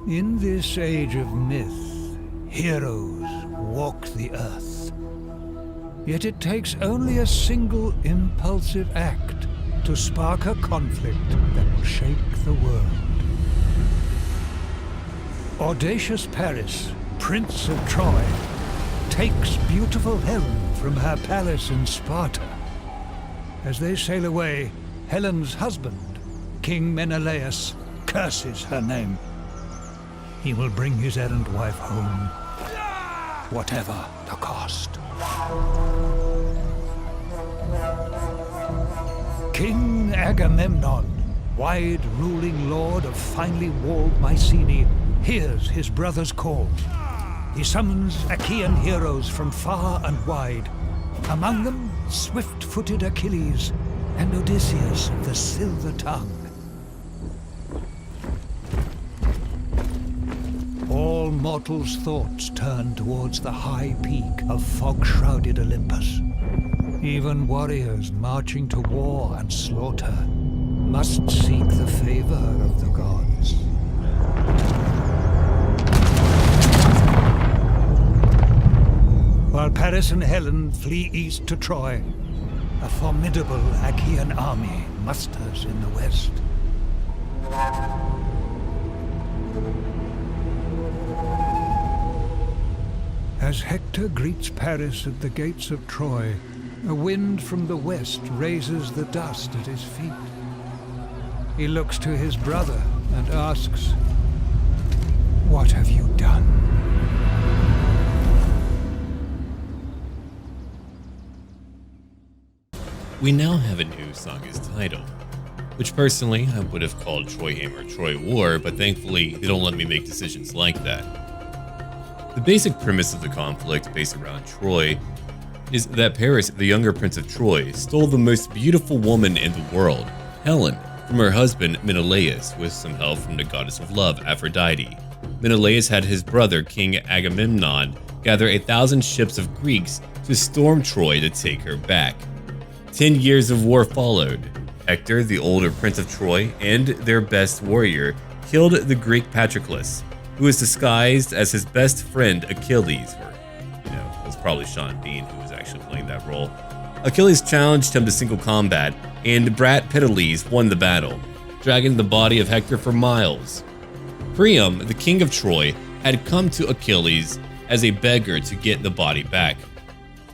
In this age of myth, heroes walk the earth. Yet it takes only a single impulsive act to spark a conflict that will shake the world. Audacious Paris, Prince of Troy, takes beautiful Helen from her palace in Sparta. As they sail away, Helen's husband, King Menelaus, curses her name. He will bring his errant wife home, whatever the cost. King Agamemnon, wide ruling lord of finely walled Mycenae, hears his brother's call. He summons Achaean heroes from far and wide. Among them, swift-footed Achilles and Odysseus of the silver tongue. All mortals' thoughts turn towards the high peak of fog-shrouded Olympus. Even warriors marching to war and slaughter must seek the favor of the gods. While Paris and Helen flee east to Troy, a formidable Achaean army musters in the west. As Hector greets Paris at the gates of Troy, a wind from the west raises the dust at his feet. He looks to his brother and asks, "What have you done?" We now have a new Saga's title, which personally I would have called Troyhammer Troy War, but thankfully they don't let me make decisions like that. The basic premise of the conflict based around Troy is that Paris, the younger prince of Troy, stole the most beautiful woman in the world, Helen, from her husband Menelaus with some help from the goddess of love, Aphrodite. Menelaus had his brother, King Agamemnon, gather 1,000 ships of Greeks to storm Troy to take her back. 10 years of war followed. Hector, the older prince of Troy, and their best warrior, killed the Greek Patroclus, who was disguised as his best friend Achilles, or, it was probably Sean Bean who was actually playing that role. Achilles challenged him to single combat, and Brat Pitales won the battle, dragging the body of Hector for miles. Priam, the king of Troy, had come to Achilles as a beggar to get the body back.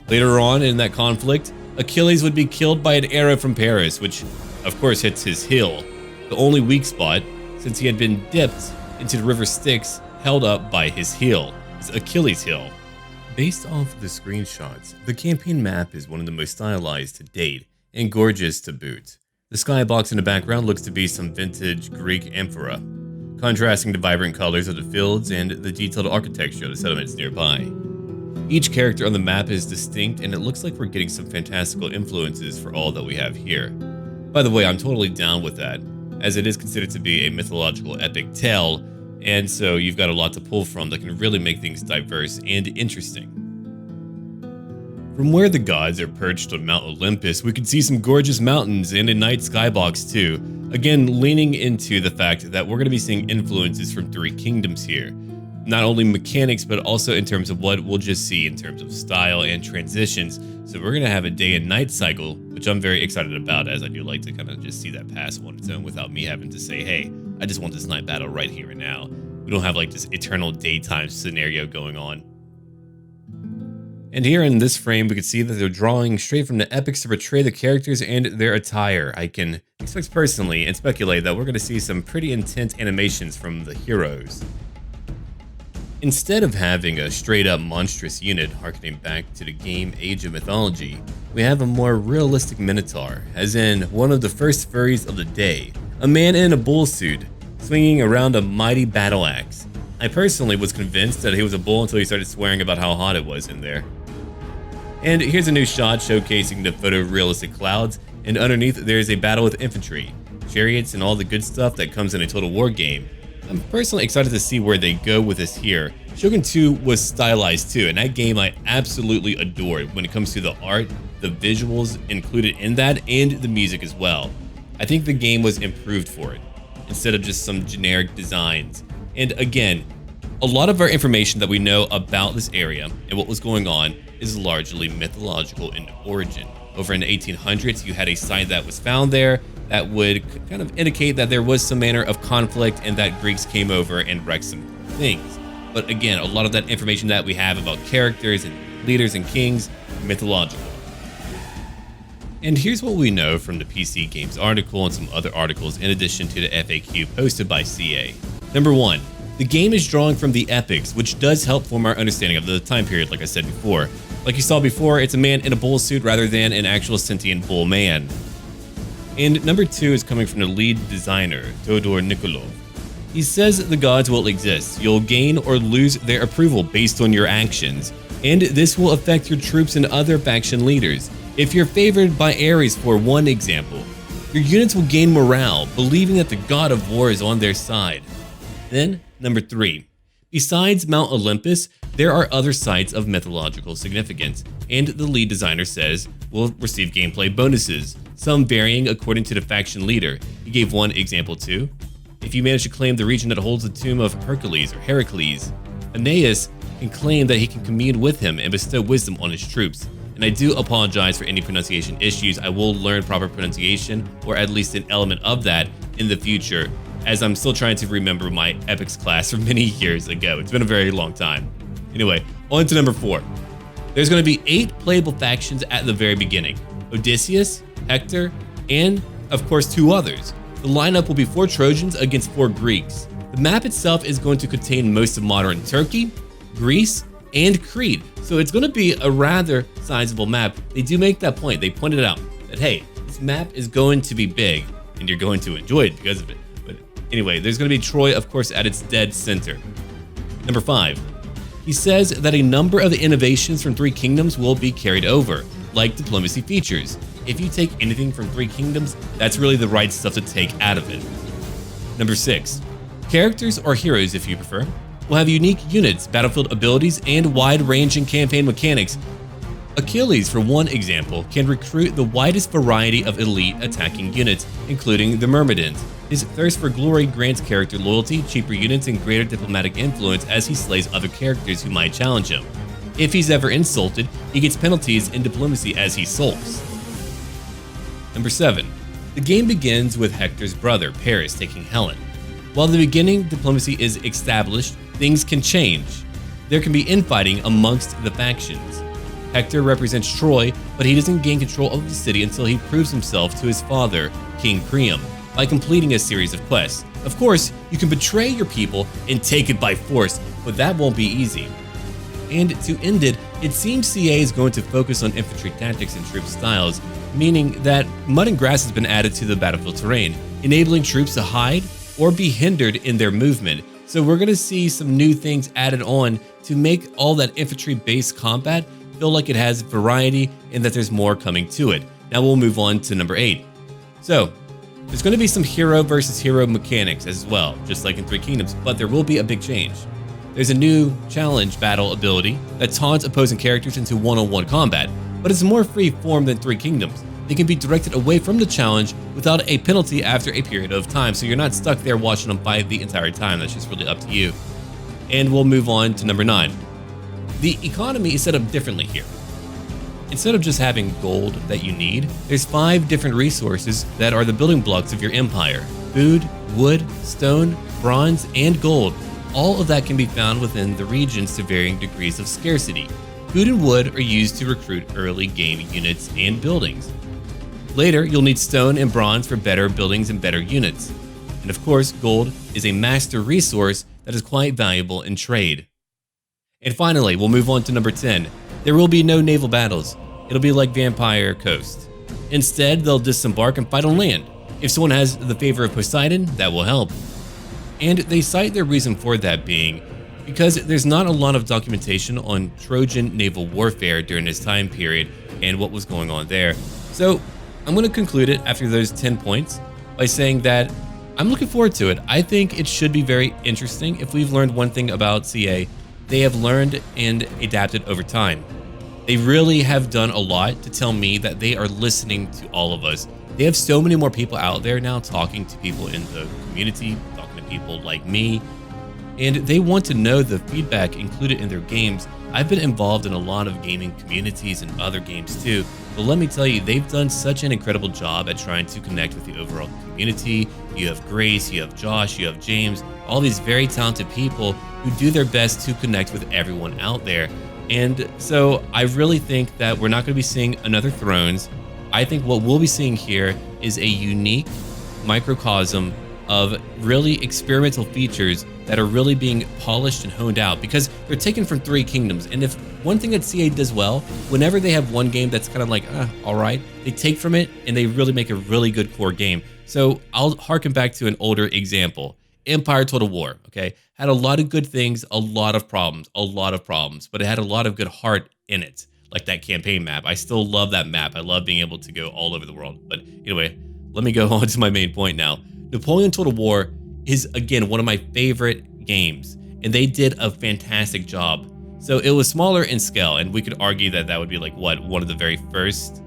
Later on in that conflict, Achilles would be killed by an arrow from Paris, which of course hits his heel, the only weak spot since he had been dipped into the river Styx held up by his heel, his Achilles heel. Based off the screenshots, the campaign map is one of the most stylized to date, and gorgeous to boot. The skybox in the background looks to be some vintage Greek amphora, contrasting the vibrant colors of the fields and the detailed architecture of the settlements nearby. Each character on the map is distinct, and it looks like we're getting some fantastical influences for all that we have here. By the way, I'm totally down with that, as it is considered to be a mythological epic tale, and so you've got a lot to pull from that can really make things diverse and interesting. From where the gods are perched on Mount Olympus, we can see some gorgeous mountains and a night skybox too, again leaning into the fact that we're going to be seeing influences from 3 kingdoms here. Not only mechanics, but also in terms of what we'll just see in terms of style and transitions. So we're going to have a day and night cycle, which I'm very excited about, as I do like to kind of just see that pass on its own without me having to say, hey, I just want this night battle right here and now. We don't have like this eternal daytime scenario going on. And here in this frame, we can see that they're drawing straight from the epics to portray the characters and their attire. I can expect personally and speculate that we're going to see some pretty intense animations from the heroes. Instead of having a straight-up monstrous unit harkening back to the game Age of Mythology, we have a more realistic Minotaur, as in one of the first furries of the day, a man in a bull suit, swinging around a mighty battle axe. I personally was convinced that he was a bull until he started swearing about how hot it was in there. And here's a new shot showcasing the photorealistic clouds, and underneath there's a battle with infantry, chariots, and all the good stuff that comes in a Total War game. I'm personally excited to see where they go with this here. Shogun 2 was stylized too, and that game I absolutely adored when it comes to the art, the visuals included in that, and the music as well. I think the game was improved for it, instead of just some generic designs. And again, a lot of our information that we know about this area and what was going on is largely mythological in origin. Over in the 1800s, you had a site that was found there that would kind of indicate that there was some manner of conflict and that Greeks came over and wrecked some things. But again, a lot of that information that we have about characters and leaders and kings, mythological. And here's what we know from the PC Games article and some other articles in addition to the FAQ posted by CA. Number 1. The game is drawing from the epics, which does help form our understanding of the time period, like I said before. Like you saw before, it's a man in a bull suit rather than an actual sentient bull man. And number 2 is coming from the lead designer, Todor Nikolov. He says the gods will exist. You'll gain or lose their approval based on your actions, and this will affect your troops and other faction leaders. If you're favored by Ares, for one example, your units will gain morale, believing that the god of war is on their side. Then, number 3. Besides Mount Olympus, there are other sites of mythological significance, and the lead designer says will receive gameplay bonuses, some varying according to the faction leader. He gave one example too. If you manage to claim the region that holds the tomb of Hercules or Heracles, Aeneas can claim that he can commune with him and bestow wisdom on his troops. And I do apologize for any pronunciation issues. I will learn proper pronunciation, or at least an element of that, in the future, as I'm still trying to remember my epics class from many years ago. It's been a very long time. Anyway, on to number 4. There's going to be 8 playable factions at the very beginning: Odysseus, Hector, and of course 2 others. The lineup will be 4 Trojans against 4 Greeks. The map itself is going to contain most of modern Turkey, Greece, and Crete, so it's going to be a rather sizable map. They do make that point. They pointed out that, hey, this map is going to be big, and you're going to enjoy it because of it. But anyway, there's going to be Troy, of course, at its dead center. Number 5. He says that a number of the innovations from 3 Kingdoms will be carried over, like diplomacy features. If you take anything from 3 Kingdoms, that's really the right stuff to take out of it. Number 6. Characters, or heroes if you prefer, will have unique units, battlefield abilities, and wide-ranging campaign mechanics. Achilles, for one example, can recruit the widest variety of elite attacking units, including the Myrmidons. His thirst for glory grants character loyalty, cheaper units, and greater diplomatic influence as he slays other characters who might challenge him. If he's ever insulted, he gets penalties in diplomacy as he sulks. Number 7. The game begins with Hector's brother, Paris, taking Helen. While the beginning diplomacy is established, things can change. There can be infighting amongst the factions. Hector represents Troy, but he doesn't gain control of the city until he proves himself to his father, King Priam, by completing a series of quests. Of course, you can betray your people and take it by force, but that won't be easy. And to end it, it seems CA is going to focus on infantry tactics and troop styles, meaning that mud and grass has been added to the battlefield terrain, enabling troops to hide or be hindered in their movement. So we're going to see some new things added on to make all that infantry-based combat feel like it has variety and that there's more coming to it. Now we'll move on to number 8. So there's going to be some hero versus hero mechanics as well, just like in 3 Kingdoms, but there will be a big change. There's a new challenge battle ability that taunts opposing characters into one-on-one combat, but it's more free form than 3 Kingdoms. They can be directed away from the challenge without a penalty after a period of time, so you're not stuck there watching them fight the entire time. That's just really up to you. And we'll move on to number 9. The economy is set up differently here. Instead of just having gold that you need, there's 5 different resources that are the building blocks of your empire: food, wood, stone, bronze, and gold. All of that can be found within the regions to varying degrees of scarcity. Food and wood are used to recruit early game units and buildings. Later, you'll need stone and bronze for better buildings and better units. And of course, gold is a master resource that is quite valuable in trade. And finally, we'll move on to number 10. There will be no naval battles. It'll be like Vampire Coast. Instead, they'll disembark and fight on land. If someone has the favor of Poseidon, that will help. And they cite their reason for that being because there's not a lot of documentation on Trojan naval warfare during this time period and what was going on there. So I'm going to conclude it after those 10 points by saying that I'm looking forward to it. I think it should be very interesting. If we've learned one thing about CA, they have learned and adapted over time. They really have done a lot to tell me that they are listening to all of us. They have so many more people out there now talking to people in the community, talking to people like me. and they want to know the feedback included in their games. I've been involved in a lot of gaming communities and other games too, but let me tell you, they've done such an incredible job at trying to connect with the overall community. You have Grace, you have Josh, you have James, all these very talented people who do their best to connect with everyone out there. And so I really think that we're not going to be seeing another Thrones. I think what we'll be seeing here is a unique microcosm of really experimental features that are really being polished and honed out, because they're taken from 3 kingdoms. And if one thing that CA does well, whenever they have one game that's kind of like, all right, they take from it and they really make a really good core game. So I'll harken back to an older example. Empire Total War, okay, had a lot of good things, a lot of problems, but it had a lot of good heart in it, like that campaign map. I still love that map. I love being able to go all over the world. But anyway, let me go on to my main point now. Napoleon Total War is, again, one of my favorite games, and they did a fantastic job. So it was smaller in scale, and we could argue that that would be like, what, one of the very first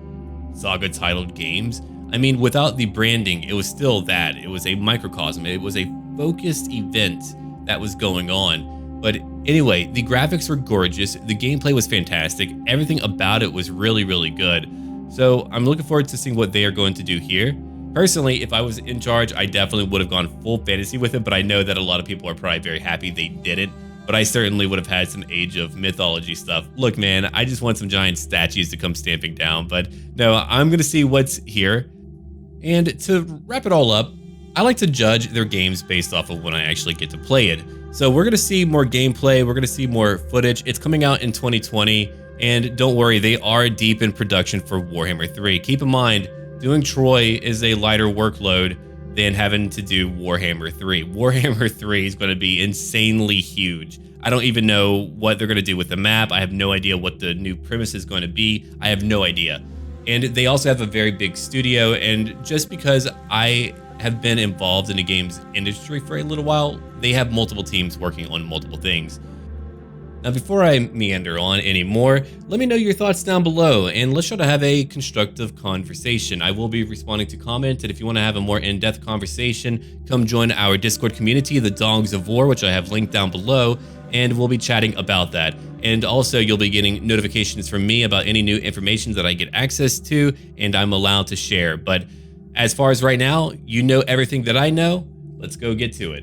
Saga titled games? I mean, without the branding, it was still that. It was a microcosm. It was a focused event that was going on. But anyway, the graphics were gorgeous. The gameplay was fantastic. Everything about it was really, really good. So I'm looking forward to seeing what they are going to do here. Personally, if I was in charge, I definitely would have gone full fantasy with it, but I know that a lot of people are probably very happy they didn't. But I certainly would have had some Age of Mythology stuff. Look, man, I just want some giant statues to come stamping down, but no, I'm going to see what's here. And to wrap it all up, I like to judge their games based off of when I actually get to play it. So we're going to see more gameplay, we're going to see more footage. It's coming out in 2020, and don't worry, they are deep in production for Warhammer 3. Keep in mind, doing Troy is a lighter workload than having to do Warhammer 3. Warhammer 3 is going to be insanely huge. I don't even know what they're going to do with the map. I have no idea what the new premise is going to be. I have no idea. And they also have a very big studio, and just because I have been involved in the games industry for a little while, they have multiple teams working on multiple things. Now, before I meander on anymore, let me know your thoughts down below, and let's try to have a constructive conversation. I will be responding to comments, and if you want to have a more in-depth conversation, come join our Discord community, the Dogs of War, which I have linked down below, and we'll be chatting about that. And also, you'll be getting notifications from me about any new information that I get access to, and I'm allowed to share. But as far as right now, you know everything that I know. Let's go get to it.